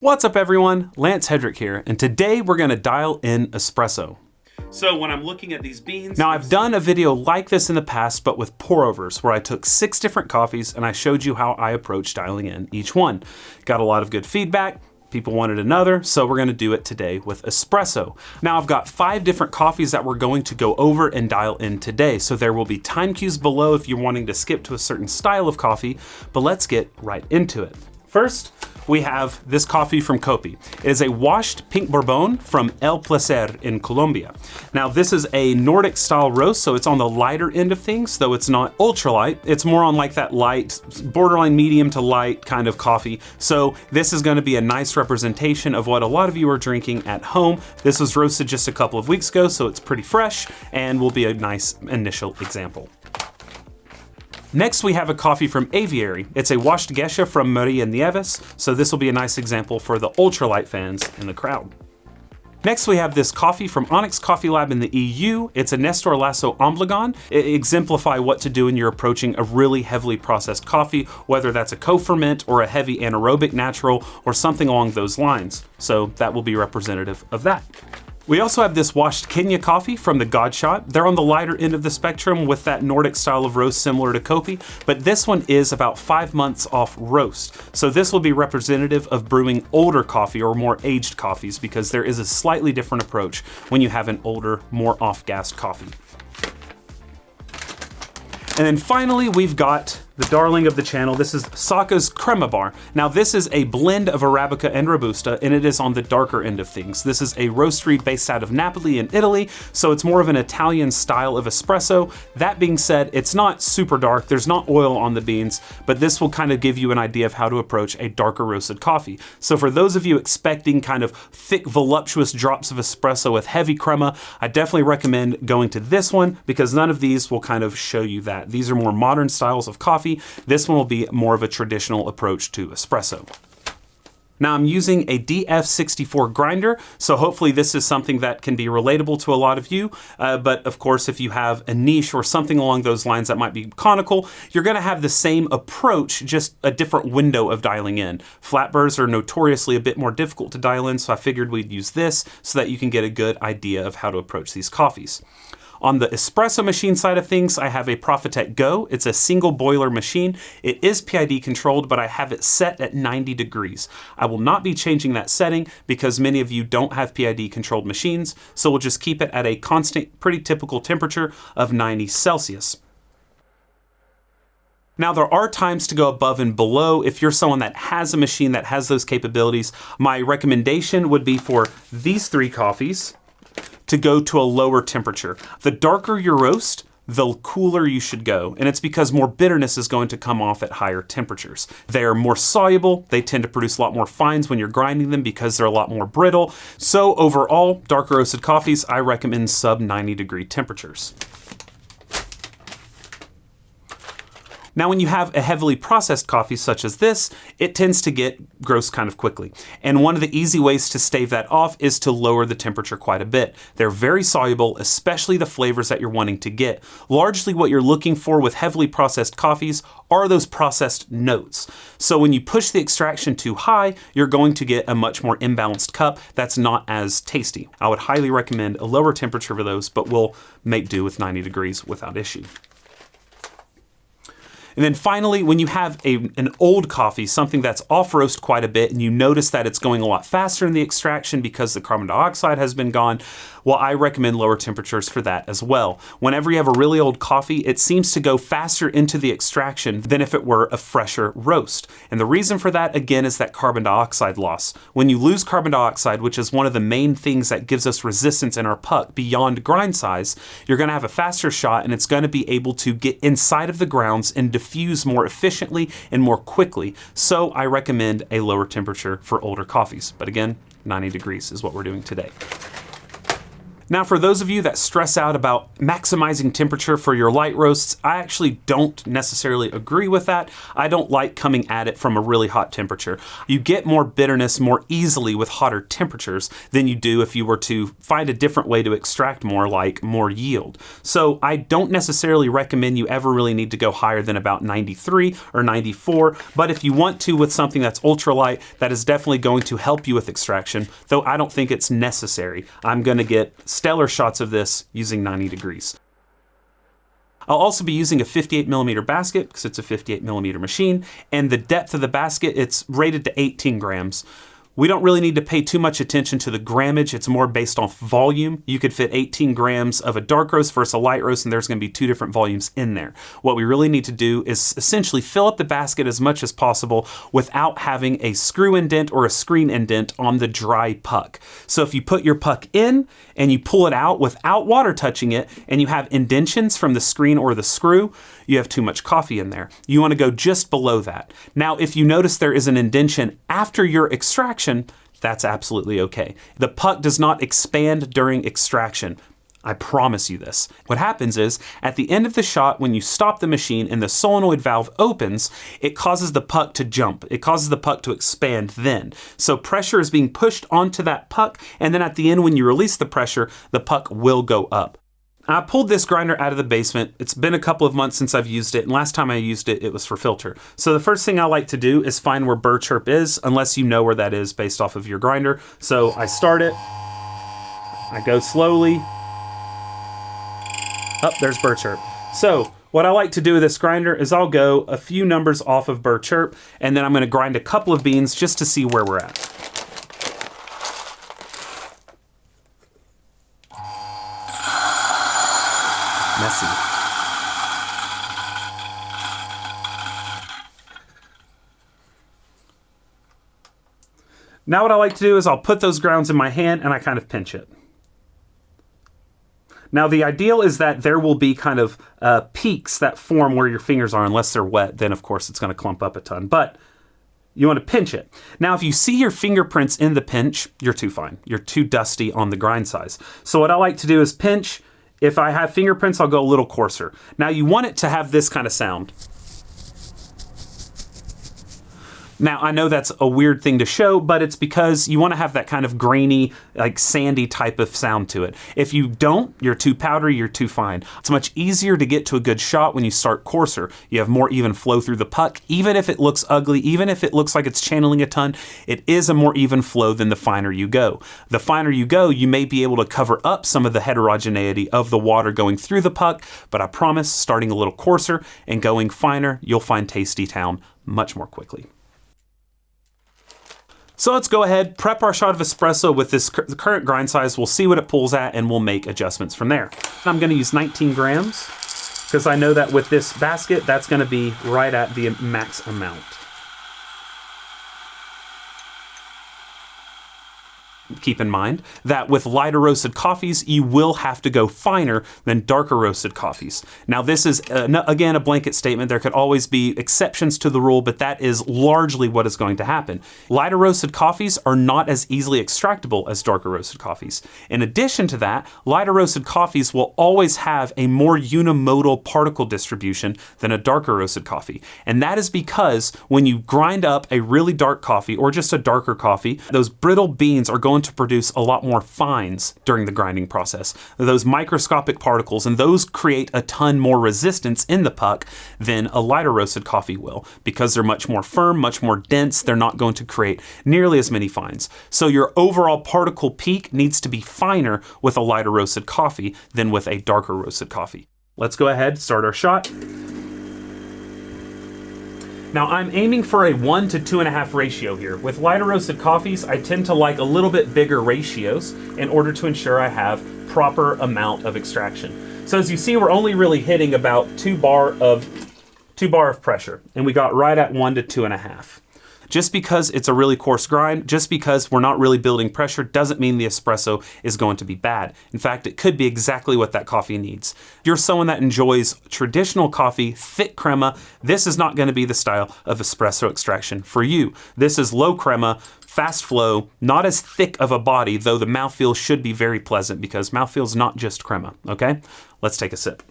What's up everyone, Lance Hedrick here, and today we're gonna dial in espresso. So when I'm looking at these beans... Now I've done a video like this in the past, but with pour-overs, where I took 6 different coffees and I showed you how I approach dialing in each one. Got a lot of good feedback, people wanted another, so we're gonna do it today with espresso. Now I've got 5 different coffees that we're going to go over and dial in today, so there will be time cues below if you're wanting to skip to a certain style of coffee, but let's get right into it. First, we have this coffee from Koppi. It is a washed pink Bourbon from El Placer in Colombia. Now this is a Nordic style roast, so it's on the lighter end of things, though it's not ultralight. It's more on like that light, borderline medium to light kind of coffee. So this is gonna be a nice representation of what a lot of you are drinking at home. This was roasted just a couple of weeks ago, so it's pretty fresh and will be a nice initial example. Next, we have a coffee from Aviary. It's a washed Gesha from Maria Nieves, so this will be a nice example for the ultralight fans in the crowd. Next, we have this coffee from Onyx Coffee Lab in the EU. It's a Nestor Lasso Ombligon. It exemplify what to do when you're approaching a really heavily processed coffee, whether that's a co-ferment or a heavy anaerobic natural or something along those lines. So that will be representative of that. We also have this washed Kenya coffee from the GodShot. They're on the lighter end of the spectrum with that Nordic style of roast similar to Koppi, but this one is about 5 months off roast. So this will be representative of brewing older coffee or more aged coffees because there is a slightly different approach when you have an older, more off-gassed coffee. And then finally, we've got the darling of the channel. This is Saka's Crema bar. Now this is a blend of Arabica and Robusta, and it is on the darker end of things. This is a roastery based out of Napoli in Italy, so it's more of an Italian style of espresso. That being said, it's not super dark, there's not oil on the beans, but this will kind of give you an idea of how to approach a darker roasted coffee. So for those of you expecting kind of thick, voluptuous drops of espresso with heavy crema, I definitely recommend going to this one because none of these will kind of show you that. These are more modern styles of coffee. This one will be more of a traditional approach to espresso. Now I'm using a DF64 grinder, so hopefully this is something that can be relatable to a lot of you, but of course if you have a niche or something along those lines that might be conical, you're gonna have the same approach, just a different window of dialing in. Flat burrs are notoriously a bit more difficult to dial in, so I figured we'd use this so that you can get a good idea of how to approach these coffees. On the espresso machine side of things, I have a Profitec Go. It's a single boiler machine. It is PID controlled, but I have it set at 90 degrees. I will not be changing that setting because many of you don't have PID controlled machines, so we'll just keep it at a constant, pretty typical temperature of 90 Celsius. Now there are times to go above and below. If you're someone that has a machine that has those capabilities, my recommendation would be for these 3 coffees to go to a lower temperature. The darker your roast, the cooler you should go. And it's because more bitterness is going to come off at higher temperatures. They're more soluble. They tend to produce a lot more fines when you're grinding them because they're a lot more brittle. So overall, darker roasted coffees, I recommend sub 90 degree temperatures. Now when you have a heavily processed coffee such as this, it tends to get gross kind of quickly. And one of the easy ways to stave that off is to lower the temperature quite a bit. They're very soluble, especially the flavors that you're wanting to get. Largely what you're looking for with heavily processed coffees are those processed notes. So when you push the extraction too high, you're going to get a much more imbalanced cup that's not as tasty. I would highly recommend a lower temperature for those, but we'll make do with 90 degrees without issue. And then finally, when you have an old coffee, something that's off roast quite a bit, and you notice that it's going a lot faster in the extraction because the carbon dioxide has been gone, well, I recommend lower temperatures for that as well. Whenever you have a really old coffee, it seems to go faster into the extraction than if it were a fresher roast. And the reason for that, again, is that carbon dioxide loss. When you lose carbon dioxide, which is one of the main things that gives us resistance in our puck beyond grind size, you're gonna have a faster shot and it's gonna be able to get inside of the grounds and diffuse more efficiently and more quickly. So I recommend a lower temperature for older coffees. But again, 90 degrees is what we're doing today. Now, for those of you that stress out about maximizing temperature for your light roasts, I actually don't necessarily agree with that. I don't like coming at it from a really hot temperature. You get more bitterness more easily with hotter temperatures than you do if you were to find a different way to extract more, like more yield. So I don't necessarily recommend you ever really need to go higher than about 93 or 94, but if you want to with something that's ultralight, that is definitely going to help you with extraction, though I don't think it's necessary. I'm gonna get stellar shots of this using 90 degrees. I'll also be using a 58mm basket because it's a 58mm machine, and the depth of the basket, it's rated to 18 grams. We don't really need to pay too much attention to the grammage. It's more based off volume. You could fit 18 grams of a dark roast versus a light roast, and there's going to be two different volumes in there. What we really need to do is essentially fill up the basket as much as possible without having a screw indent or a screen indent on the dry puck. So if you put your puck in and you pull it out without water touching it, and you have indentions from the screen or the screw, you have too much coffee in there. You want to go just below that. Now, if you notice there is an indentation after your extraction, that's absolutely okay. The puck does not expand during extraction. I promise you this. What happens is, at the end of the shot, when you stop the machine and the solenoid valve opens, it causes the puck to jump. It causes the puck to expand then. So pressure is being pushed onto that puck, and then at the end, when you release the pressure, the puck will go up. I pulled this grinder out of the basement. It's been a couple of months since I've used it, and last time I used it, it was for filter. So the first thing I like to do is find where burr chirp is, unless you know where that is based off of your grinder. So I start it, I go slowly. Oh, there's burr chirp. So what I like to do with this grinder is I'll go a few numbers off of burr chirp, and then I'm gonna grind a couple of beans just to see where we're at. Messy. Now what I like to do is I'll put those grounds in my hand and I kind of pinch it. Now the ideal is that there will be kind of peaks that form where your fingers are, unless they're wet, then of course it's going to clump up a ton, but you want to pinch it. Now if you see your fingerprints in the pinch, you're too fine. You're too dusty on the grind size. So what I like to do is pinch. If I have fingerprints, I'll go a little coarser. Now you want it to have this kind of sound. Now, I know that's a weird thing to show, but it's because you want to have that kind of grainy, like sandy type of sound to it. If you don't, you're too powdery, you're too fine. It's much easier to get to a good shot when you start coarser. You have more even flow through the puck. Even if it looks ugly, even if it looks like it's channeling a ton, it is a more even flow than the finer you go. The finer you go, you may be able to cover up some of the heterogeneity of the water going through the puck, but I promise, starting a little coarser and going finer, you'll find Tasty Town much more quickly. So let's go ahead, prep our shot of espresso with this current grind size. We'll see what it pulls at and we'll make adjustments from there. I'm gonna use 19 grams because I know that with this basket, that's gonna be right at the max amount. Keep in mind that with lighter roasted coffees, you will have to go finer than darker roasted coffees. Now this is, again, a blanket statement. There could always be exceptions to the rule, but that is largely what is going to happen. Lighter roasted coffees are not as easily extractable as darker roasted coffees. In addition to that, lighter roasted coffees will always have a more unimodal particle distribution than a darker roasted coffee. And that is because when you grind up a really dark coffee or just a darker coffee, those brittle beans are going to produce a lot more fines during the grinding process. Those microscopic particles, and those create a ton more resistance in the puck than a lighter roasted coffee will. Because they're much more firm, much more dense, they're not going to create nearly as many fines. So your overall particle peak needs to be finer with a lighter roasted coffee than with a darker roasted coffee. Let's go ahead, start our shot. Now I'm aiming for a 1 to 2.5 ratio here. With lighter roasted coffees, I tend to like a little bit bigger ratios in order to ensure I have proper amount of extraction. So as you see, we're only really hitting about 2 bar of pressure, and we got right at 1 to 2.5. Just because it's a really coarse grind, just because we're not really building pressure, doesn't mean the espresso is going to be bad. In fact, it could be exactly what that coffee needs. If you're someone that enjoys traditional coffee, thick crema, this is not going to be the style of espresso extraction for you. This is low crema, fast flow, not as thick of a body, though the mouthfeel should be very pleasant because mouthfeel's not just crema, okay? Let's take a sip.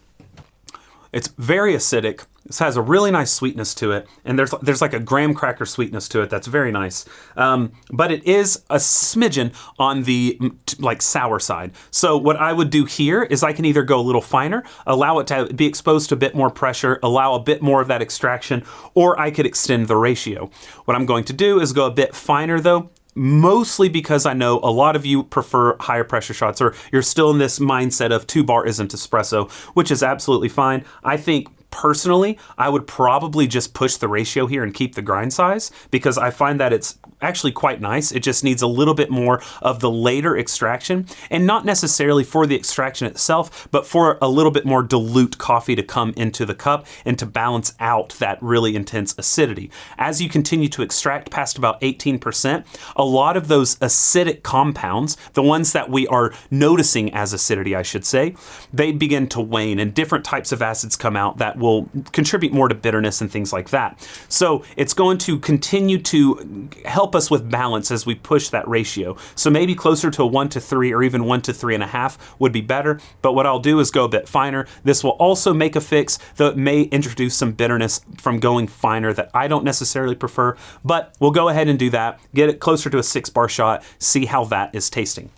It's very acidic. This has a really nice sweetness to it, and there's like a graham cracker sweetness to it that's very nice. But it is a smidgen on the like sour side. So what I would do here is I can either go a little finer, allow it to be exposed to a bit more pressure, allow a bit more of that extraction, or I could extend the ratio. What I'm going to do is go a bit finer though, mostly because I know a lot of you prefer higher pressure shots, or you're still in this mindset of 2-bar isn't espresso, which is absolutely fine. I think personally, I would probably just push the ratio here and keep the grind size because I find that it's actually quite nice. It just needs a little bit more of the later extraction, and not necessarily for the extraction itself, but for a little bit more dilute coffee to come into the cup and to balance out that really intense acidity. As you continue to extract past about 18%, a lot of those acidic compounds, the ones that we are noticing as acidity, I should say, they begin to wane and different types of acids come out that will contribute more to bitterness and things like that. So it's going to continue to help us with balance as we push that ratio. So maybe closer to a 1-to-3 or even 1-to-3.5 would be better. But what I'll do is go a bit finer. This will also make a fix, though it may introduce some bitterness from going finer that I don't necessarily prefer. But we'll go ahead and do that, get it closer to a 6-bar shot, see how that is tasting.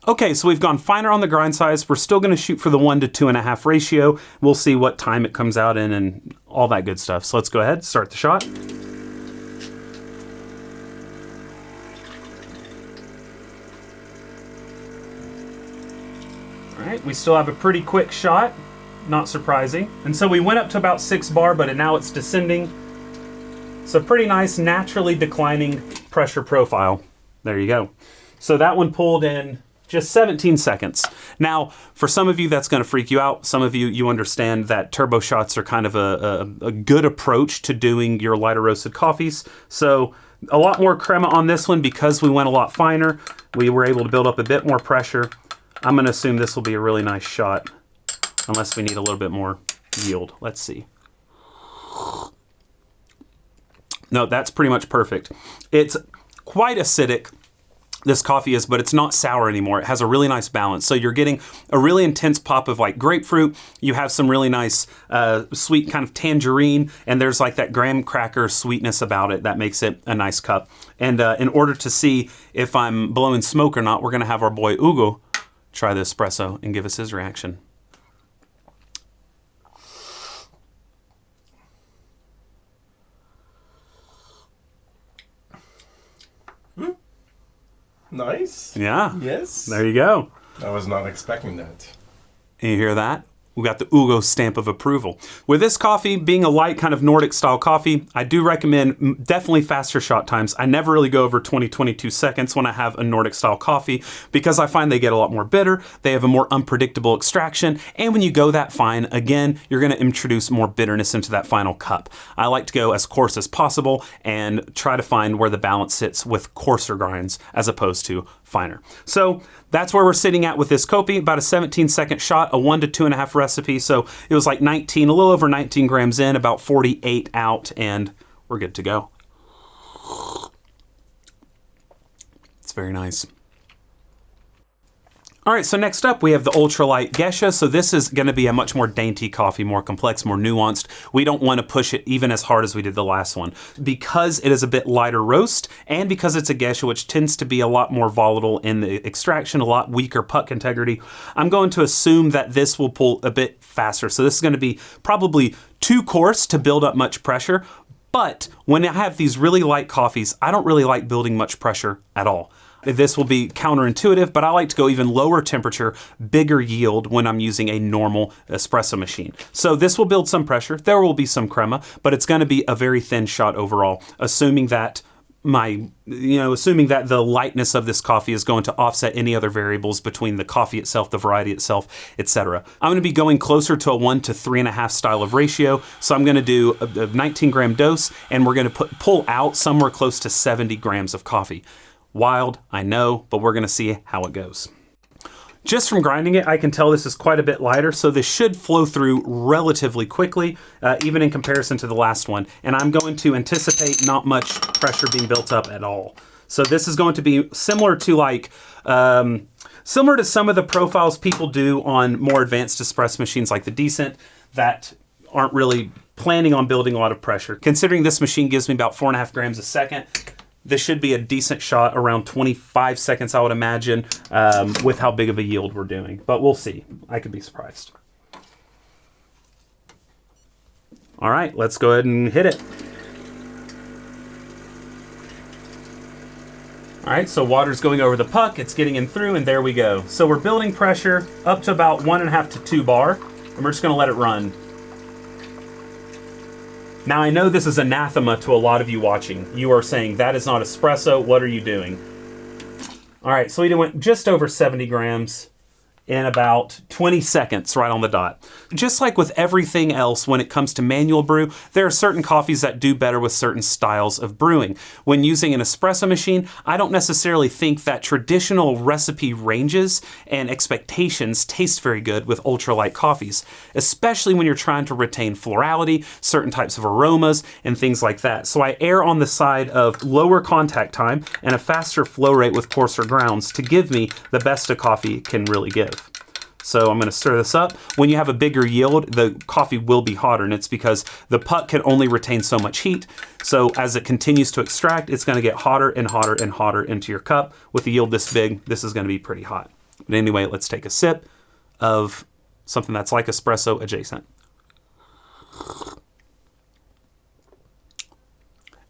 Okay, so we've gone finer on the grind size. We're still gonna shoot for the 1-to-2.5 ratio. We'll see what time it comes out in and all that good stuff. So let's go ahead, start the shot. All right, we still have a pretty quick shot, not surprising. And so we went up to about 6 bar, but now it's descending. So pretty nice, naturally declining pressure profile. There you go. So that one pulled in just 17 seconds. Now, for some of you, that's going to freak you out. Some of you, you understand that turbo shots are kind of a good approach to doing your lighter roasted coffees. So a lot more crema on this one because we went a lot finer. We were able to build up a bit more pressure. I'm going to assume this will be a really nice shot, unless we need a little bit more yield. Let's see. No, that's pretty much perfect. It's quite acidic, this coffee is, but it's not sour anymore. It has a really nice balance. So you're getting a really intense pop of like grapefruit. You have some really nice sweet kind of tangerine, and there's like that graham cracker sweetness about it that makes it a nice cup. And in order to see if I'm blowing smoke or not, we're gonna have our boy Hugo try the espresso and give us his reaction. Nice. Yeah. Yes. There you go. I was not expecting that. And you hear that? We got the Hugo stamp of approval. With this coffee being a light kind of Nordic style coffee, I do recommend definitely faster shot times. I never really go over 20-22 seconds when I have a Nordic style coffee because I find they get a lot more bitter, they have a more unpredictable extraction, and when you go that fine, again, you're gonna introduce more bitterness into that final cup. I like to go as coarse as possible and try to find where the balance sits with coarser grinds as opposed to finer. So that's where we're sitting at with this Koppi, about a 17-second shot, a 1-to-2.5 recipe. So it was like 19, a little over 19 grams in, about 48 out, and we're good to go. It's very nice. All right, so next up we have the ultralight Gesha. So this is gonna be a much more dainty coffee, more complex, more nuanced. We don't wanna push it even as hard as we did the last one. Because it is a bit lighter roast, and because it's a Gesha, which tends to be a lot more volatile in the extraction, a lot weaker puck integrity, I'm going to assume that this will pull a bit faster. So this is gonna be probably too coarse to build up much pressure, but when I have these really light coffees, I don't really like building much pressure at all. This will be counterintuitive, but I like to go even lower temperature, bigger yield when I'm using a normal espresso machine. So this will build some pressure. There will be some crema, but it's going to be a very thin shot overall, assuming that the lightness of this coffee is going to offset any other variables between the coffee itself, the variety itself, etc. I'm going to be going closer to a 1 to 3.5 style of ratio. So I'm going to do a 19 gram dose, and we're going to pull out somewhere close to 70 grams of coffee. Wild, I know, but we're going to see how it goes. Just from grinding it, I can tell this is quite a bit lighter, so this should flow through relatively quickly, even in comparison to the last one. And I'm going to anticipate not much pressure being built up at all. So this is going to be similar to similar to some of the profiles people do on more advanced espresso machines like the Decent that aren't really planning on building a lot of pressure. Considering this machine gives me about 4.5 grams a second, this should be a decent shot, around 25 seconds, I would imagine, with how big of a yield we're doing. But we'll see. I could be surprised. All right, let's go ahead and hit it. All right, so water's going over the puck. It's getting in through, and there we go. So we're building pressure up to about 1.5 to 2 bar, and we're just going to let it run. Now, I know this is anathema to a lot of you watching. You are saying, that is not espresso. What are you doing? All right, so we went just over 70 grams in about 20 seconds, right on the dot. Just like with everything else when it comes to manual brew, there are certain coffees that do better with certain styles of brewing. When using an espresso machine, I don't necessarily think that traditional recipe ranges and expectations taste very good with ultralight coffees, especially when you're trying to retain florality, certain types of aromas, and things like that. So I err on the side of lower contact time and a faster flow rate with coarser grounds to give me the best a coffee can really give. So I'm going to stir this up. When you have a bigger yield, the coffee will be hotter, and it's because the puck can only retain so much heat. So as it continues to extract, it's going to get hotter and hotter and hotter into your cup. With a yield this big, this is going to be pretty hot. But anyway, let's take a sip of something that's like espresso adjacent.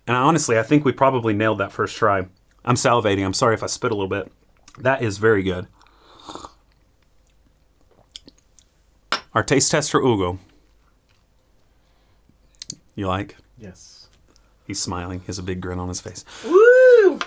And honestly, I think we probably nailed that first try. I'm salivating. I'm sorry if I spit a little bit. That is very good. Our taste tester, Hugo. You like? Yes. He's smiling. He has a big grin on his face. Woo!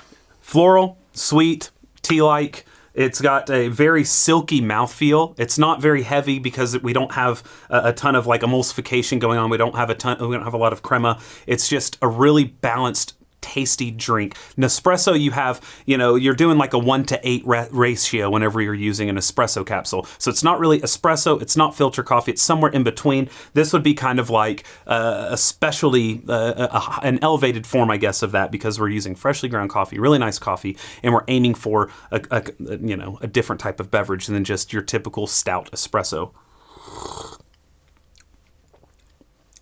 Floral, sweet, tea-like. It's got a very silky mouthfeel. It's not very heavy because we don't have a ton of like emulsification going on. We don't have a lot of crema. It's just a really balanced, tasty drink. Nespresso, you have, you're doing like a 1 to 8 ratio whenever you're using an espresso capsule. So it's not really espresso, it's not filter coffee, it's somewhere in between. This would be kind of like a specialty, an elevated form, I guess, of that, because we're using freshly ground coffee, really nice coffee, and we're aiming for a different type of beverage than just your typical stout espresso.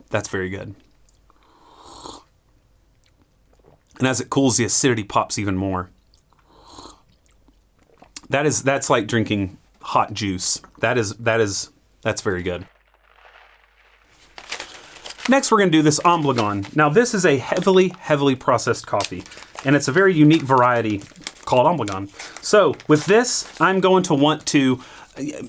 That's very good. And as it cools, the acidity pops even more. That's like drinking hot juice. That's very good. Next, we're going to do this Ombligon. Now, this is a heavily processed coffee, and it's a very unique variety called Ombligon. So with this, I'm going to want to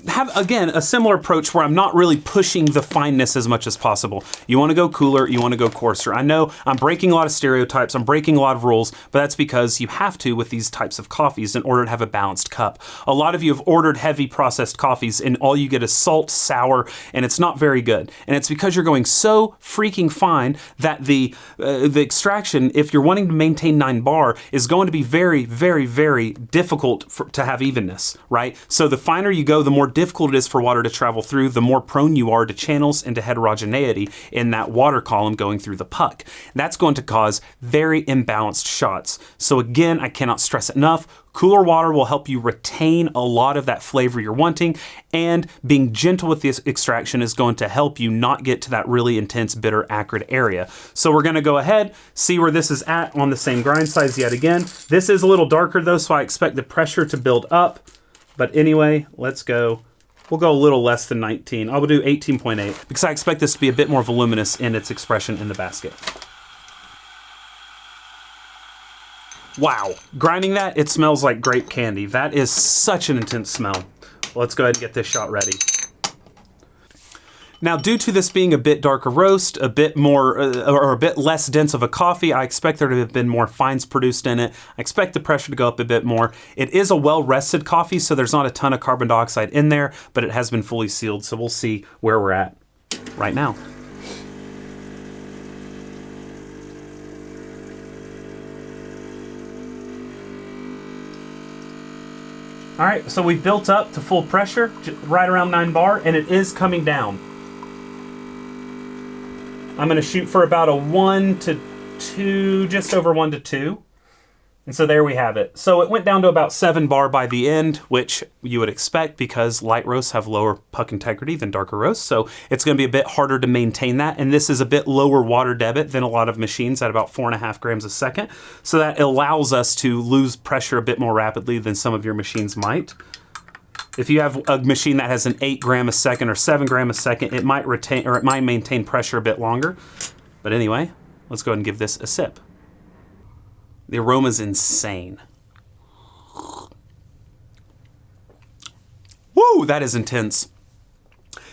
have, again, a similar approach where I'm not really pushing the fineness as much as possible. You want to go cooler, you want to go coarser. I know I'm breaking a lot of stereotypes, I'm breaking a lot of rules, but that's because you have to with these types of coffees in order to have a balanced cup. A lot of you have ordered heavy processed coffees and all you get is salt, sour, and it's not very good. And it's because you're going so freaking fine that the extraction, if you're wanting to maintain 9 bar, is going to be very difficult to have evenness, right? So the finer you go, the more difficult it is for water to travel through, the more prone you are to channels and to heterogeneity in that water column going through the puck. That's going to cause very imbalanced shots. So again, I cannot stress it enough. Cooler water will help you retain a lot of that flavor you're wanting, and being gentle with this extraction is going to help you not get to that really intense, bitter, acrid area. So we're gonna go ahead, see where this is at on the same grind size yet again. This is a little darker though, so I expect the pressure to build up. But anyway, let's go. We'll go a little less than 19. I will do 18.8 because I expect this to be a bit more voluminous in its expression in the basket. Wow. Grinding that, it smells like grape candy. That is such an intense smell. Let's go ahead and get this shot ready. Now, due to this being a bit darker roast, a bit more, or a bit less dense of a coffee, I expect there to have been more fines produced in it. I expect the pressure to go up a bit more. It is a well-rested coffee, so there's not a ton of carbon dioxide in there, but it has been fully sealed, so we'll see where we're at right now. All right, so we've built up to full pressure, right around 9 bar, and it is coming down. I'm gonna shoot for about a 1 to 2, just over 1 to 2. And so there we have it. So it went down to about 7 bar by the end, which you would expect because light roasts have lower puck integrity than darker roasts. So it's gonna be a bit harder to maintain that. And this is a bit lower water debit than a lot of machines at about 4.5 grams a second. So that allows us to lose pressure a bit more rapidly than some of your machines might. If you have a machine that has an 8 gram a second or 7 gram a second, it might retain, or it might maintain pressure a bit longer. But anyway, let's go ahead and give this a sip. The aroma's insane. Woo, that is intense.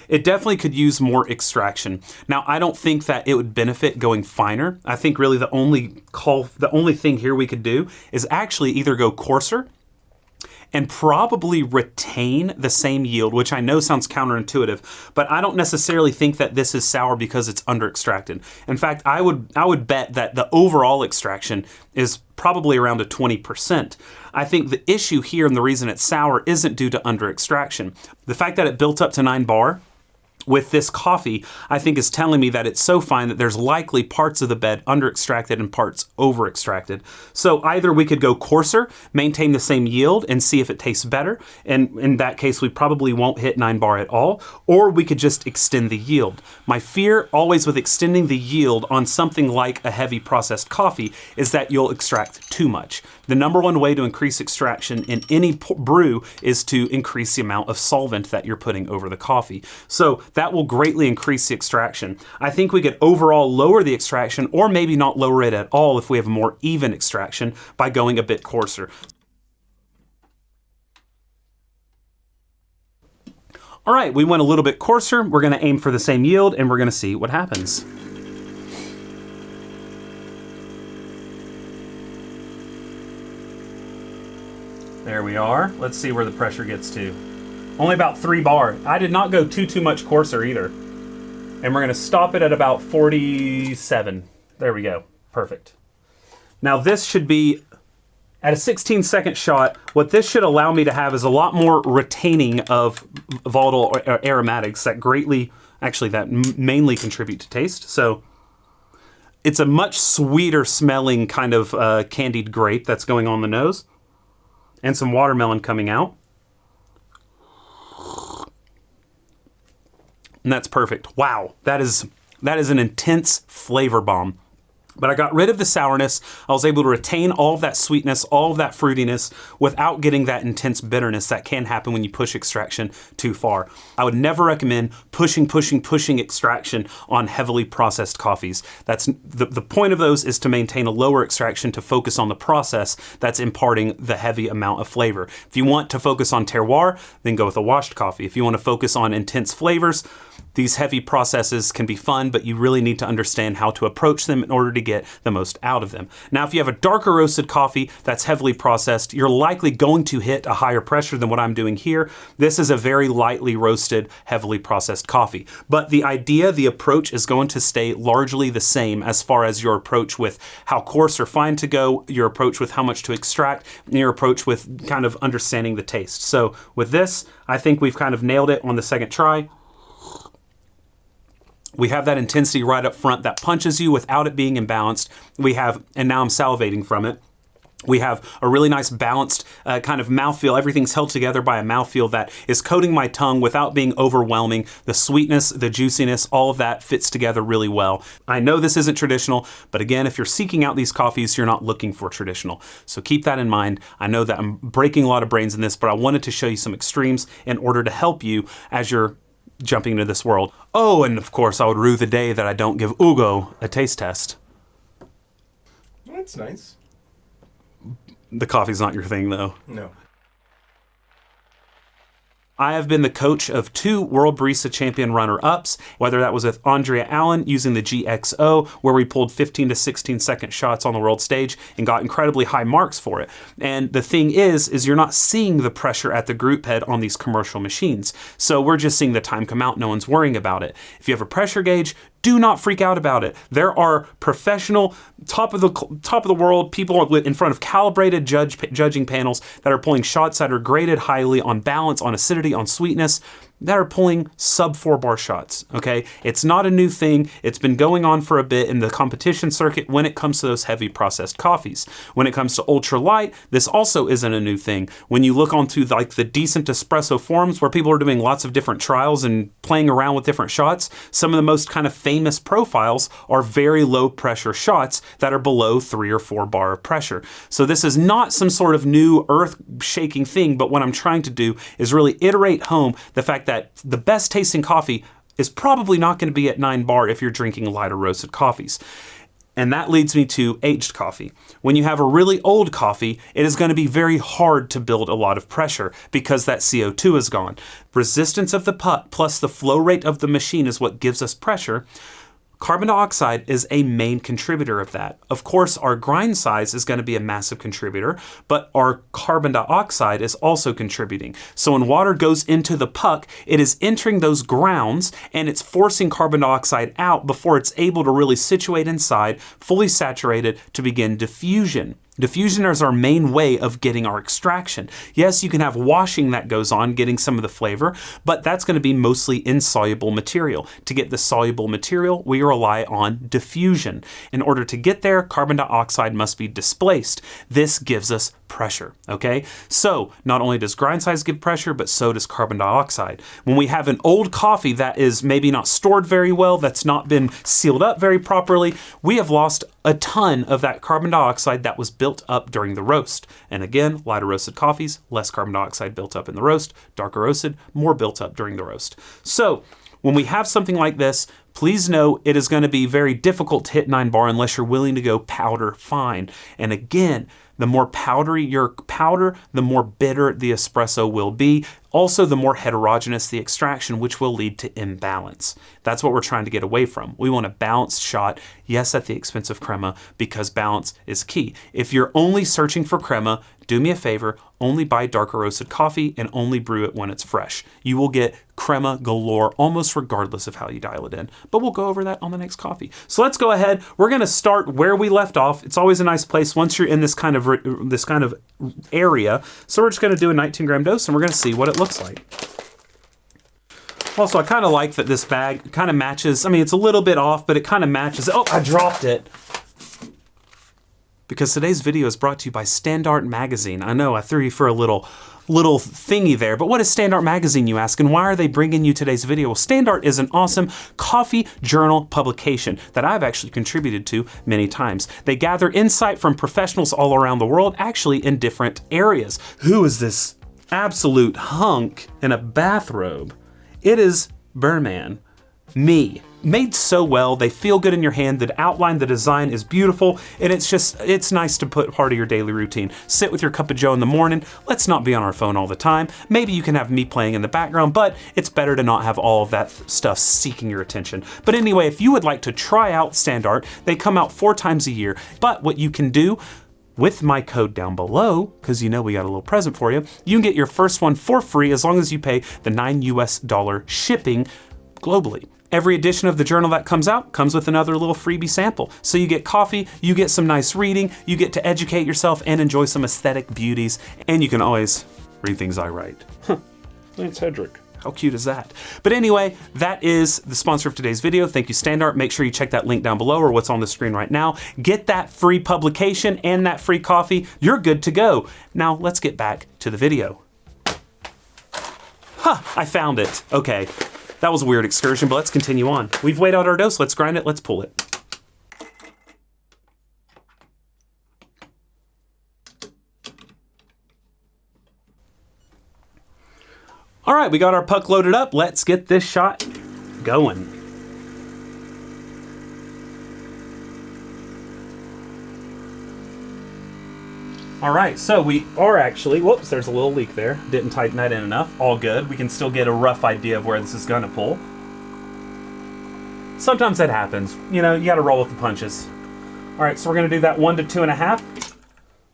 It definitely could use more extraction. Now, I don't think that it would benefit going finer. I think really the only thing here we could do is actually either go coarser and probably retain the same yield, which I know sounds counterintuitive, but I don't necessarily think that this is sour because it's under extracted. In fact, I would bet that the overall extraction is probably around a 20%. I think the issue here and the reason it's sour isn't due to under extraction. The fact that it built up to 9 bar with this coffee, I think is telling me that it's so fine that there's likely parts of the bed under extracted and parts over extracted. So either we could go coarser, maintain the same yield and see if it tastes better. And in that case, we probably won't hit 9 bar at all, or we could just extend the yield. My fear always with extending the yield on something like a heavy processed coffee is that you'll extract too much. The number one way to increase extraction in any brew is to increase the amount of solvent that you're putting over the coffee. So that will greatly increase the extraction. I think we could overall lower the extraction or maybe not lower it at all if we have a more even extraction by going a bit coarser. All right, we went a little bit coarser. We're gonna aim for the same yield and we're gonna see what happens. There we are. Let's see where the pressure gets to. Only about 3 bar. I did not go too much coarser either. And we're gonna stop it at about 47. There we go, perfect. Now this should be, at a 16-second shot, what this should allow me to have is a lot more retaining of volatile aromatics that greatly, actually that mainly contribute to taste. So it's a much sweeter smelling kind of candied grape that's going on the nose. And some watermelon coming out. And that's perfect. Wow, that is an intense flavor bomb. But I got rid of the sourness. I was able to retain all of that sweetness, all of that fruitiness without getting that intense bitterness that can happen when you push extraction too far. I would never recommend pushing extraction on heavily processed coffees. That's the point of those is to maintain a lower extraction to focus on the process that's imparting the heavy amount of flavor. If you want to focus on terroir, then go with a washed coffee. If you want to focus on intense flavors, these heavy processes can be fun, but you really need to understand how to approach them in order to get the most out of them. Now, if you have a darker roasted coffee that's heavily processed, you're likely going to hit a higher pressure than what I'm doing here. This is a very lightly roasted, heavily processed coffee. But the idea, the approach is going to stay largely the same as far as your approach with how coarse or fine to go, your approach with how much to extract, and your approach with kind of understanding the taste. So with this, I think we've kind of nailed it on the second try. We have that intensity right up front that punches you without it being imbalanced. We have, and now I'm salivating from it, we have a really nice balanced kind of mouthfeel. Everything's held together by a mouthfeel that is coating my tongue without being overwhelming. The sweetness, the juiciness, all of that fits together really well. I know this isn't traditional, but again, if you're seeking out these coffees, you're not looking for traditional. So keep that in mind. I know that I'm breaking a lot of brains in this, but I wanted to show you some extremes in order to help you as you're jumping into this world. Oh, and of course, I would rue the day that I don't give Hugo a taste test. That's nice. The coffee's not your thing, though. No. I have been the coach of 2 World Barista Champion runner-ups, whether that was with Andrea Allen using the GXO, where we pulled 15 to 16 second shots on the world stage and got incredibly high marks for it. And the thing is you're not seeing the pressure at the group head on these commercial machines. So we're just seeing the time come out. No one's worrying about it. If you have a pressure gauge, do not freak out about it. There are professional, top of the world people in front of calibrated judging panels that are pulling shots that are graded highly on balance, on acidity, on sweetness, that are pulling sub 4 bar shots, okay? It's not a new thing. It's been going on for a bit in the competition circuit when it comes to those heavy processed coffees. When it comes to ultra light, this also isn't a new thing. When you look onto like the decent espresso forums where people are doing lots of different trials and playing around with different shots, some of the most kind of famous profiles are very low pressure shots that are below 3 or 4 bar of pressure. So this is not some sort of new earth shaking thing, but what I'm trying to do is really iterate home the fact that the best tasting coffee is probably not going to be at 9 bar if you're drinking lighter roasted coffees. And that leads me to aged coffee. When you have a really old coffee, it is going to be very hard to build a lot of pressure because that CO2 is gone. Resistance of the putt plus the flow rate of the machine is what gives us pressure. Carbon dioxide is a main contributor of that. Of course, our grind size is going to be a massive contributor, but our carbon dioxide is also contributing. So when water goes into the puck, it is entering those grounds and it's forcing carbon dioxide out before it's able to really situate inside, fully saturated, to begin diffusion. Diffusion is our main way of getting our extraction. Yes, you can have washing that goes on, getting some of the flavor, but that's going to be mostly insoluble material. To get the soluble material, we rely on diffusion. In order to get there, carbon dioxide must be displaced. This gives us pressure, okay? So not only does grind size give pressure, but so does carbon dioxide. When we have an old coffee that is maybe not stored very well, that's not been sealed up very properly, we have lost a ton of that carbon dioxide that was built up during the roast. And again, lighter roasted coffees, less carbon dioxide built up in the roast, darker roasted, more built up during the roast. So when we have something like this, please know it is going to be very difficult to hit 9 bar unless you're willing to go powder fine. And again, the more powdery your powder, the more bitter the espresso will be. Also, the more heterogeneous the extraction, which will lead to imbalance. That's what we're trying to get away from. We want a balanced shot, yes, at the expense of crema, because balance is key. If you're only searching for crema, do me a favor, only buy darker roasted coffee and only brew it when it's fresh. You will get crema galore almost regardless of how you dial it in. But we'll go over that on the next coffee. So let's go ahead. We're going to start where we left off. It's always a nice place once you're in this kind of area. So we're just going to do a 19 gram dose and we're going to see what it looks like. Also, I kind of like that this bag kind of matches. I mean, it's a little bit off, but it kind of matches. Oh, I dropped it. Because today's video is brought to you by Standart Magazine. I know I threw you for a little thingy there, but what is Standart Magazine, you ask, and why are they bringing you today's video? Well, Standart is an awesome coffee journal publication that I've actually contributed to many times. They gather insight from professionals all around the world, actually in different areas. Who is this absolute hunk in a bathrobe? It is Burman, me. Made so well, they feel good in your hand, the outline, the design is beautiful, and it's nice to put part of your daily routine. Sit with your cup of joe in the morning, let's not be on our phone all the time. Maybe you can have me playing in the background, but it's better to not have all of that stuff seeking your attention. But anyway, if you would like to try out Standart, they come out 4 times a year. But what you can do, with my code down below, because you know we got a little present for you, you can get your first one for free as long as you pay the $9 US shipping globally. Every edition of the journal that comes out comes with another little freebie sample. So you get coffee, you get some nice reading, you get to educate yourself and enjoy some aesthetic beauties, and you can always read things I write. It's Hedrick. How cute is that? But anyway, that is the sponsor of today's video. Thank you, Standart. Make sure you check that link down below or what's on the screen right now. Get that free publication and that free coffee. You're good to go. Now let's get back to the video. I found it. Okay. That was a weird excursion, but let's continue on. We've weighed out our dose. Let's grind it. Let's pull it. All right, we got our puck loaded up. Let's get this shot going. All right, so we are actually, whoops, there's a little leak there. Didn't tighten that in enough. All good. We can still get a rough idea of where this is gonna pull. Sometimes that happens. You know, you gotta roll with the punches. All right, so we're gonna do that 1 to 2.5.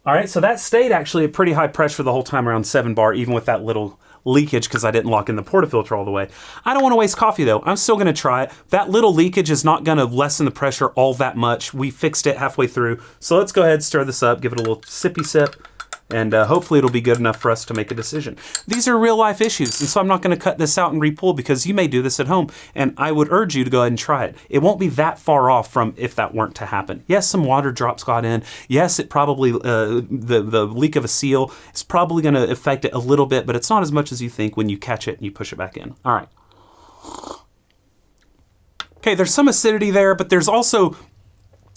All right, so that stayed actually at pretty high pressure the whole time, around 7 bar, even with that little leakage because I didn't lock in the portafilter all the way. I don't want to waste coffee though. I'm still going to try it. That little leakage is not going to lessen the pressure all that much. We fixed it halfway through. So let's go ahead, stir this up, give it a little sippy sip, and hopefully it'll be good enough for us to make a decision. These are real life issues, and so I'm not going to cut this out and repull because you may do this at home, and I would urge you to go ahead and try it. It won't be that far off from if that weren't to happen. Yes, some water drops got in. Yes, it probably, the leak of a seal is probably going to affect it a little bit, but it's not as much as you think when you catch it and you push it back in. All right. Okay, there's some acidity there, but there's also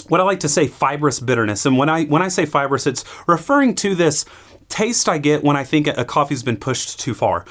what I like to say fibrous bitterness. And when I say fibrous, it's referring to this taste I get when I think a coffee's been pushed too far.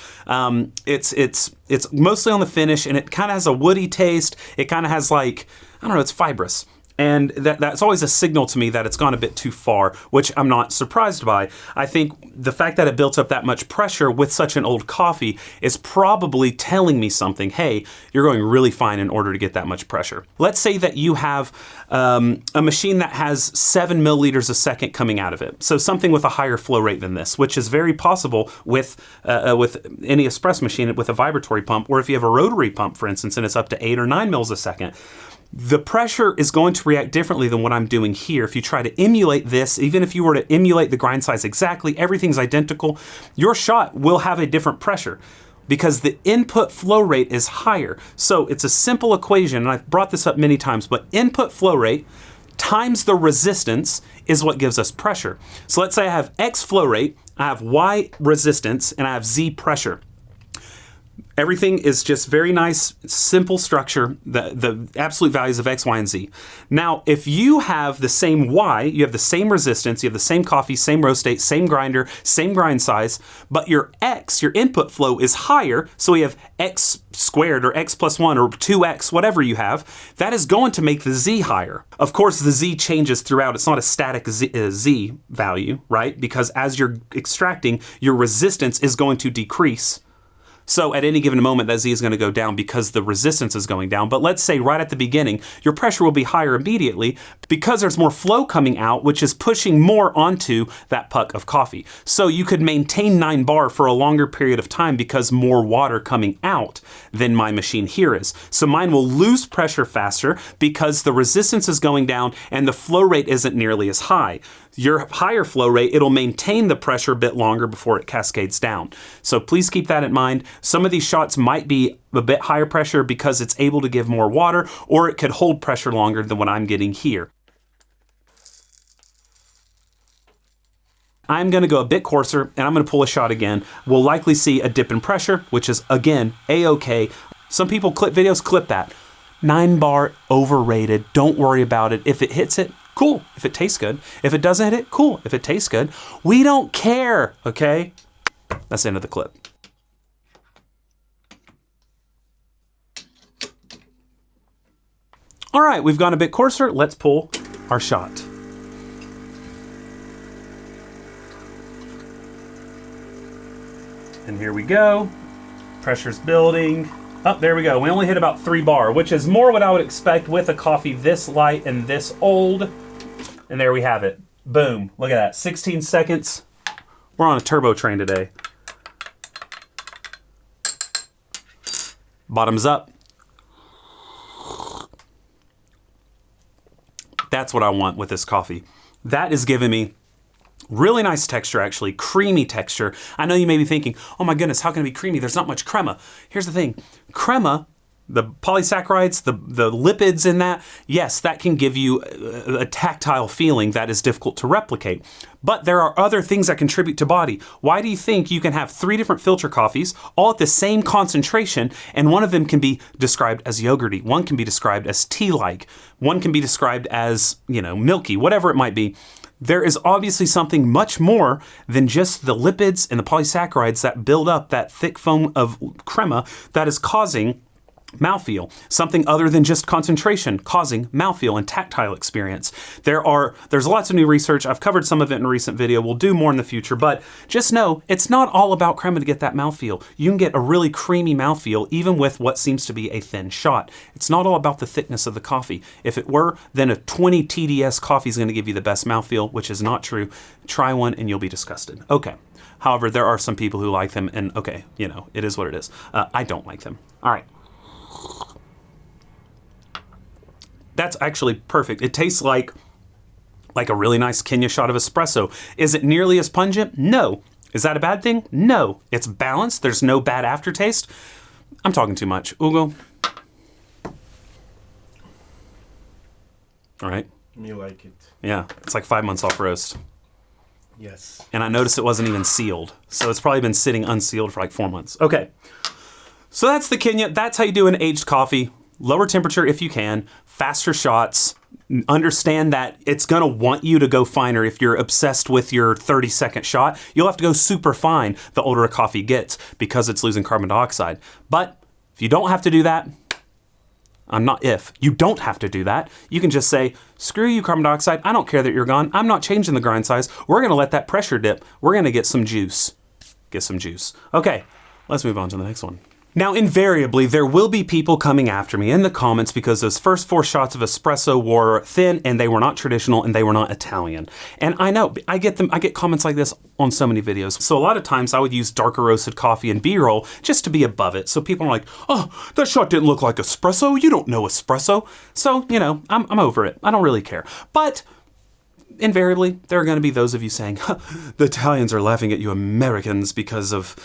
It's mostly on the finish, and it kind of has a woody taste. It kind of has like, I don't know, it's fibrous. And that's always a signal to me that it's gone a bit too far, which I'm not surprised by. I think the fact that it built up that much pressure with such an old coffee is probably telling me something. Hey, you're going really fine in order to get that much pressure. Let's say that you have a machine that has 7 milliliters a second coming out of it. So something with a higher flow rate than this, which is very possible with any espresso machine with a vibratory pump, or if you have a rotary pump, for instance, and it's up to 8 or 9 mils a second. The pressure is going to react differently than what I'm doing here. If you try to emulate this, even if you were to emulate the grind size exactly, everything's identical, your shot will have a different pressure because the input flow rate is higher. So it's a simple equation, and I've brought this up many times, but input flow rate times the resistance is what gives us pressure. So let's say I have X flow rate, I have Y resistance, and I have Z pressure. Everything is just very nice, simple structure, the absolute values of X, Y, and Z. Now, if you have the same Y, you have the same resistance, you have the same coffee, same roast date, same grinder, same grind size, but your X, your input flow is higher, so we have X squared or X plus 1 or 2X, whatever you have, that is going to make the Z higher. Of course, the Z changes throughout. It's not a static Z value, right? Because as you're extracting, your resistance is going to decrease. So at any given moment, that Z is going to go down because the resistance is going down. But let's say right at the beginning, your pressure will be higher immediately because there's more flow coming out, which is pushing more onto that puck of coffee. So you could maintain 9 bar for a longer period of time because more water coming out than my machine here is. So mine will lose pressure faster because the resistance is going down and the flow rate isn't nearly as high. Your higher flow rate, it'll maintain the pressure a bit longer before it cascades down. So please keep that in mind. Some of these shots might be a bit higher pressure because it's able to give more water, or it could hold pressure longer than what I'm getting here. I'm going to go a bit coarser, and I'm going to pull a shot again. We'll likely see a dip in pressure, which is, again, A-okay. Some people clip videos, clip that. 9 bar, overrated. Don't worry about it. If it hits it, cool. If it tastes good. If it doesn't hit it, cool. If it tastes good. We don't care, okay? That's the end of the clip. All right, we've gone a bit coarser. Let's pull our shot. And here we go. Pressure's building. Oh, there we go. We only hit about 3 bar, which is more what I would expect with a coffee this light and this old. And there we have it. Boom. Look at that. 16 seconds. We're on a turbo train today. Bottoms up. That's what I want with this coffee. That is giving me really nice texture, actually. Creamy texture. I know you may be thinking, oh my goodness, how can it be creamy? There's not much crema. Here's the thing. Crema, the polysaccharides, the lipids in that, yes, that can give you a tactile feeling that is difficult to replicate. But there are other things that contribute to body. Why do you think you can have 3 different filter coffees, all at the same concentration, and one of them can be described as yogurty, one can be described as tea-like, one can be described as, milky, whatever it might be. There is obviously something much more than just the lipids and the polysaccharides that build up that thick foam of crema that is causing Mouthfeel, something other than just concentration, causing mouthfeel and tactile experience. There's lots of new research. I've covered some of it in a recent video. We'll do more in the future, but just know it's not all about Crema to get that mouthfeel. You can get a really creamy mouthfeel even with what seems to be a thin shot. It's not all about the thickness of the coffee. If it were, then a 20 TDS coffee is going to give you the best mouthfeel, which is not true. Try one and you'll be disgusted. Okay. However, there are some people who like them, and okay, you know, it is what it is. I don't like them. All right. That's actually perfect. It tastes like a really nice Kenya shot of espresso. Is it nearly as pungent? No. Is that a bad thing? No. It's balanced. There's no bad aftertaste. I'm talking too much. Hugo? All right. You like it. Yeah. It's like 5 months off roast. Yes. And I noticed it wasn't even sealed. So it's probably been sitting unsealed for like 4 months. Okay. So that's the Kenya. That's how you do an aged coffee. Lower temperature if you can, faster shots. Understand that it's gonna want you to go finer. If you're obsessed with your 30-second shot, you'll have to go super fine the older a coffee gets because it's losing carbon dioxide. But if you don't have to do that, you don't have to do that. You can just say, screw you, carbon dioxide. I don't care that you're gone. I'm not changing the grind size. We're gonna let that pressure dip. We're gonna get some juice. Okay, let's move on to the next one. Now, invariably, there will be people coming after me in the comments because those first 4 shots of espresso were thin and they were not traditional and they were not Italian. And I know, I get comments like this on so many videos. So a lot of times I would use darker roasted coffee and B-roll just to be above it. So people are like, oh, that shot didn't look like espresso. You don't know espresso. So, you know, I'm over it. I don't really care. But invariably, there are going to be those of you saying, the Italians are laughing at you Americans because of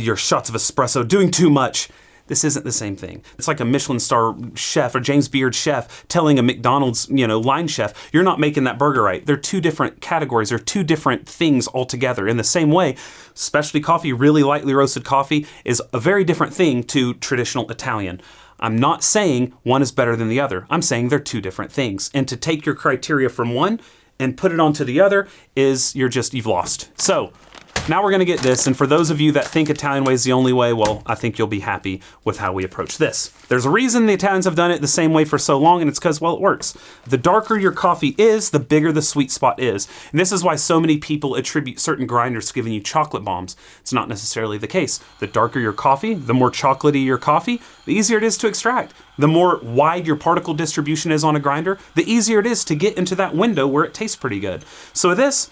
your shots of espresso doing too much. This isn't the same thing. It's like a Michelin star chef or James Beard chef telling a McDonald's, line chef, you're not making that burger right. They're 2 different categories. They're 2 different things altogether. In the same way, specialty coffee, really lightly roasted coffee, is a very different thing to traditional Italian. I'm not saying one is better than the other. I'm saying they're 2 different things. And to take your criteria from one and put it onto the other is you've lost. So now we're gonna get this, and for those of you that think Italian way is the only way, well, I think you'll be happy with how we approach this. There's a reason the Italians have done it the same way for so long, and it's because, well, it works. The darker your coffee is, the bigger the sweet spot is. And this is why so many people attribute certain grinders to giving you chocolate bombs. It's not necessarily the case. The darker your coffee, the more chocolatey your coffee, the easier it is to extract. The more wide your particle distribution is on a grinder, the easier it is to get into that window where it tastes pretty good. So with this,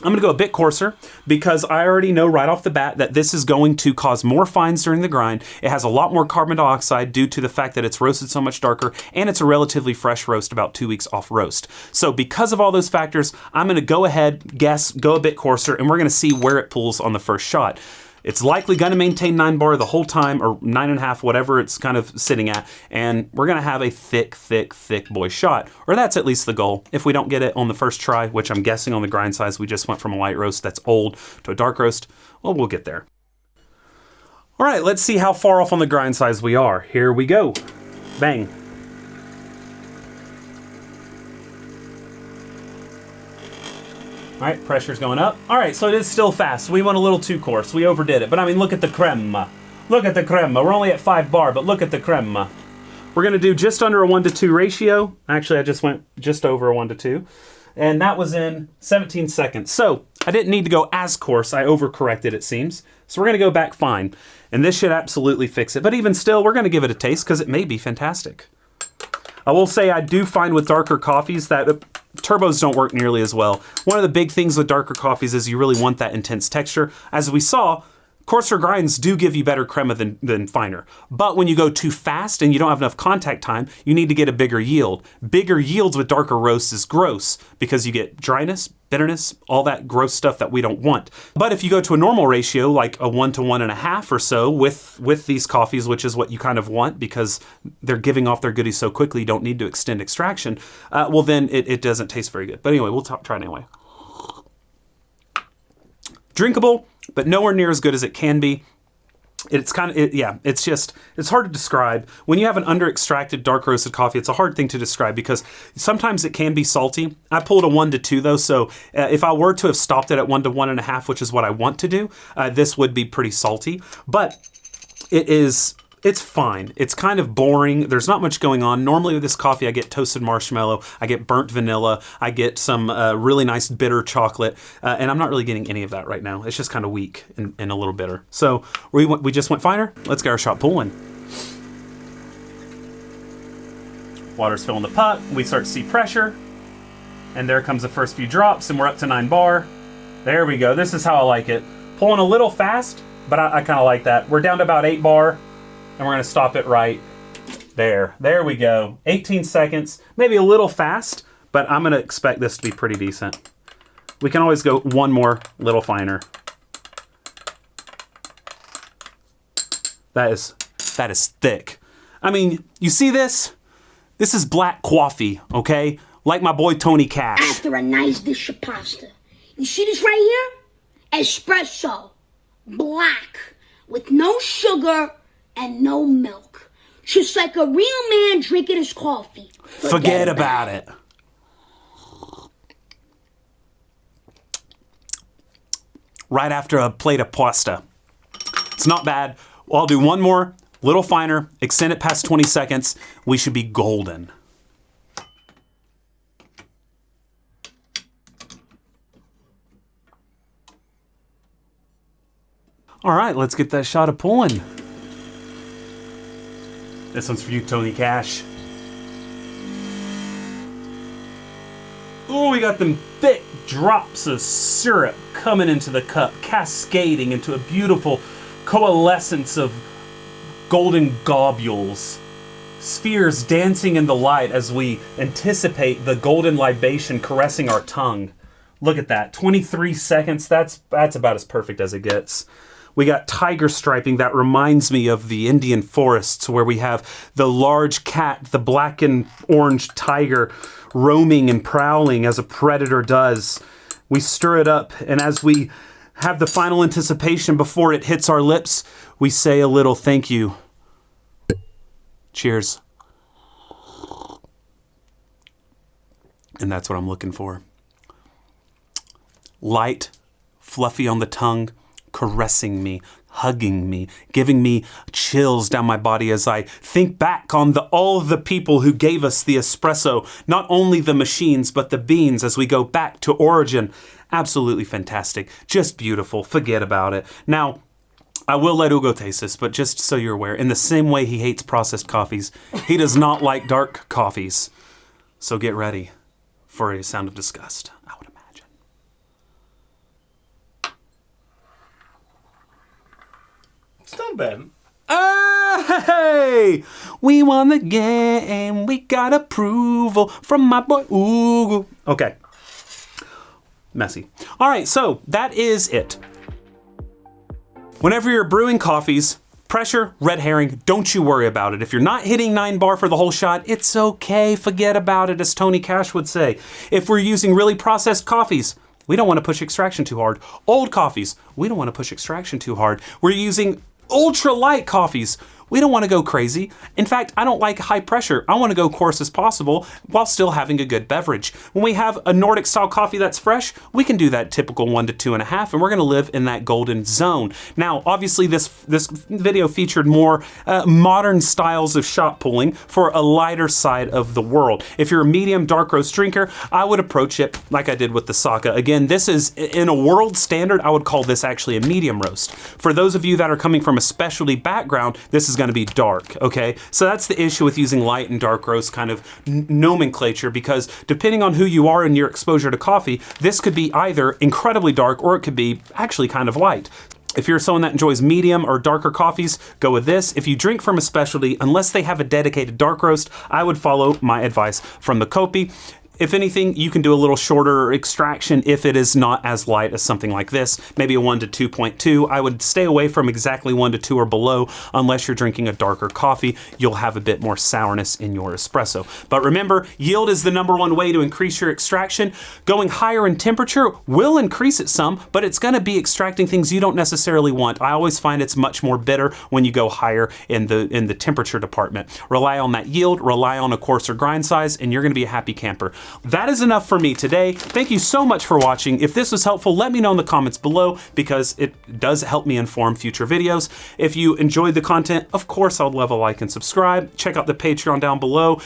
I'm gonna go a bit coarser because I already know right off the bat that this is going to cause more fines during the grind. It has a lot more carbon dioxide due to the fact that it's roasted so much darker, and it's a relatively fresh roast, about 2 weeks off roast. So because of all those factors, I'm gonna go ahead, go a bit coarser, and we're gonna see where it pulls on the first shot. It's likely gonna maintain 9 bar the whole time, or 9.5, whatever it's kind of sitting at, and we're gonna have a thick boy shot, or that's at least the goal. If we don't get it on the first try, which I'm guessing on the grind size, we just went from a light roast that's old to a dark roast, well, we'll get there. All right, let's see how far off on the grind size we are. Here we go. Bang. All right, pressure's going up. All right, so it is still fast. We went a little too coarse. We overdid it. But I mean, look at the crema. Look at the crema. We're only at 5 bar, but look at the crema. We're gonna do just under a 1-to-2 ratio. Actually, I just went just over a 1-to-2. And that was in 17 seconds. So I didn't need to go as coarse. I overcorrected, it seems. So we're gonna go back fine. And this should absolutely fix it. But even still, we're gonna give it a taste because it may be fantastic. I will say I do find with darker coffees that turbos don't work nearly as well. One of the big things with darker coffees is you really want that intense texture. As we saw, coarser grinds do give you better crema than finer. But when you go too fast and you don't have enough contact time, you need to get a bigger yield. Bigger yields with darker roasts is gross because you get dryness, bitterness, all that gross stuff that we don't want. But if you go to a normal ratio, like a 1 to 1.5 or so with these coffees, which is what you kind of want because they're giving off their goodies so quickly, you don't need to extend extraction, well then it doesn't taste very good. But anyway, we'll try it anyway. Drinkable, but nowhere near as good as it can be. It's kind of, it's hard to describe. When you have an under-extracted dark roasted coffee, it's a hard thing to describe because sometimes it can be salty. I pulled a 1-to-2 though, so if I were to have stopped it at 1 to 1.5, which is what I want to do, this would be pretty salty. But it is It's fine. It's kind of boring. There's not much going on. Normally with this coffee, I get toasted marshmallow, I get burnt vanilla, I get some really nice bitter chocolate, and I'm not really getting any of that right now. It's just kind of weak and a little bitter. So we just went finer. Let's get our shot pulling. Water's filling the puck. We start to see pressure, and there comes the first few drops, and we're up to 9 bar. There we go. This is how I like it. Pulling a little fast, but I kind of like that. We're down to about 8 bar. And we're going to stop it right there. There we go. 18 seconds. Maybe a little fast, but I'm going to expect this to be pretty decent. We can always go one more little finer. That is thick. I mean, you see this? This is black coffee, okay? Like my boy Tony Cash. After a nice dish of pasta. You see this right here? Espresso. Black. With no sugar and no milk. Just like a real man drinking his coffee. Forget about it. Right after a plate of pasta. It's not bad. Well, I'll do one more, little finer, extend it past 20 seconds. We should be golden. All right, let's get that shot of pulling. This one's for you, Tony Cash. Oh, we got them thick drops of syrup coming into the cup, cascading into a beautiful coalescence of golden globules. Spheres dancing in the light as we anticipate the golden libation caressing our tongue. Look at that, 23 seconds, that's about as perfect as it gets. We got tiger striping that reminds me of the Indian forests where we have the large cat, the black and orange tiger, roaming and prowling as a predator does. We stir it up, and as we have the final anticipation before it hits our lips, we say a little thank you. Cheers. And that's what I'm looking for. Light, fluffy on the tongue, caressing me, hugging me, giving me chills down my body as I think back on all of the people who gave us the espresso, not only the machines, but the beans as we go back to origin. Absolutely fantastic. Just beautiful. Forget about it. Now, I will let Hugo taste this, but just so you're aware, in the same way he hates processed coffees, he does not like dark coffees. So get ready for a sound of disgust, I would imagine. It's not bad. Hey! We won the game. We got approval from my boy Hugo. Okay. Messy. All right, so that is it. Whenever you're brewing coffees, pressure, red herring, don't you worry about it. If you're not hitting 9 bar for the whole shot, it's okay. Forget about it, as Tony Cash would say. If we're using really processed coffees, we don't want to push extraction too hard. Old coffees, we don't want to push extraction too hard. We're using ultra light coffees. We don't want to go crazy. In fact, I don't like high pressure. I want to go coarse as possible while still having a good beverage. When we have a Nordic style coffee that's fresh, we can do that typical 1 to 2.5, and we're going to live in that golden zone. Now, obviously this video featured more modern styles of shot pulling for a lighter side of the world. If you're a medium dark roast drinker, I would approach it like I did with the Saka. Again, this is, in a world standard, I would call this actually a medium roast. For those of you that are coming from a specialty background, this is going to be dark, okay? So that's the issue with using light and dark roast kind of nomenclature, because depending on who you are and your exposure to coffee, this could be either incredibly dark or it could be actually kind of light. If you're someone that enjoys medium or darker coffees, go with this. If you drink from a specialty, unless they have a dedicated dark roast, I would follow my advice from the Koppi. If anything, you can do a little shorter extraction if it is not as light as something like this, maybe a 1 to 2.2. I would stay away from exactly 1 to 2 or below unless you're drinking a darker coffee. You'll have a bit more sourness in your espresso. But remember, yield is the #1 way to increase your extraction. Going higher in temperature will increase it some, but it's going to be extracting things you don't necessarily want. I always find it's much more bitter when you go higher in the temperature department. Rely on that yield, rely on a coarser grind size, and you're going to be a happy camper. that is enough for me today. Thank you so much for watching. If this was helpful, let me know in the comments below because it does help me inform future videos. If you enjoyed the content, of course, I'll leave a like and subscribe. Check out the Patreon down below.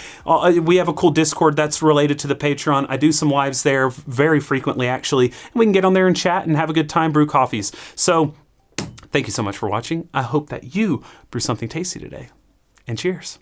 We have a cool Discord that's related to the Patreon. I do some lives there very frequently, actually, and we can get on there and chat and have a good time, brew coffees. So thank you so much for watching. I hope that you brew something tasty today, and cheers.